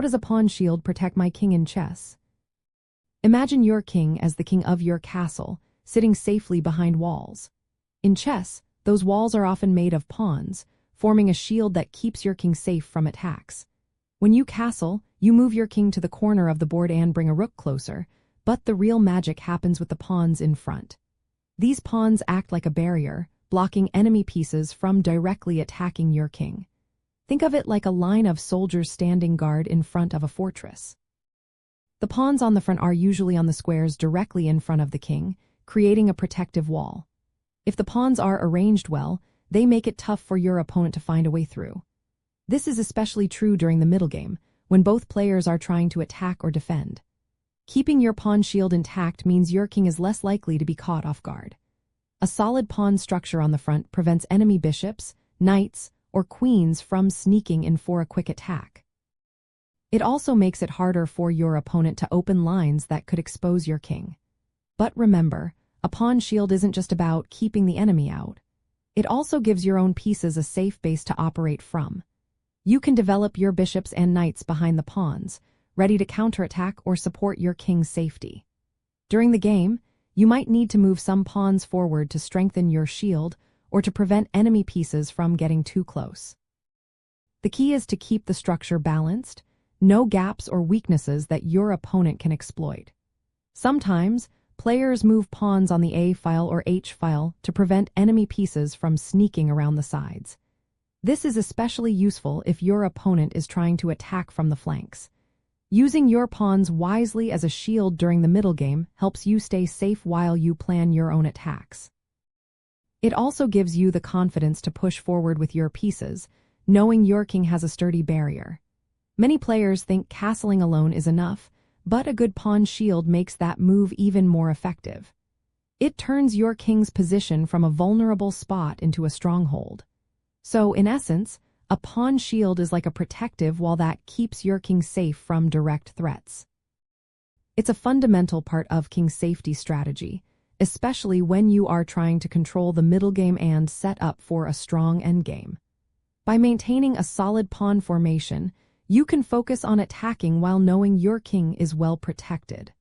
does a pawn shield protect my king in chess? Imagine your king as the king of your castle, sitting safely behind walls. In chess, those walls are often made of pawns, forming a shield that keeps your king safe from attacks. When you castle, you move your king to the corner of the board and bring a rook closer, but the real magic happens with the pawns in front. These pawns act like a barrier, blocking enemy pieces from directly attacking your king. Think of it like a line of soldiers standing guard in front of a fortress. The pawns on the front are usually on the squares directly in front of the king, creating a protective wall. If the pawns are arranged well, they make it tough for your opponent to find a way through. This is especially true during the middle game, when both players are trying to attack or defend. Keeping your pawn shield intact means your king is less likely to be caught off guard. A solid pawn structure on the front prevents enemy bishops, knights, or queens from sneaking in for a quick attack. It also makes it harder for your opponent to open lines that could expose your king. But remember, a pawn shield isn't just about keeping the enemy out. It also gives your own pieces a safe base to operate from. You can develop your bishops and knights behind the pawns, ready to counterattack or support your king's safety. During the game, you might need to move some pawns forward to strengthen your shield or to prevent enemy pieces from getting too close. The key is to keep the structure balanced, no gaps or weaknesses that your opponent can exploit. Sometimes, players move pawns on the A file or H file to prevent enemy pieces from sneaking around the sides. This is especially useful if your opponent is trying to attack from the flanks. Using your pawns wisely as a shield during the middle game helps you stay safe while you plan your own attacks. It also gives you the confidence to push forward with your pieces, knowing your king has a sturdy barrier. Many players think castling alone is enough, but a good pawn shield makes that move even more effective. It turns your king's position from a vulnerable spot into a stronghold. So, in essence, a pawn shield is like a protective wall that keeps your king safe from direct threats. It's a fundamental part of king's safety strategy, especially when you are trying to control the middle game and set up for a strong endgame. By maintaining a solid pawn formation, you can focus on attacking while knowing your king is well protected.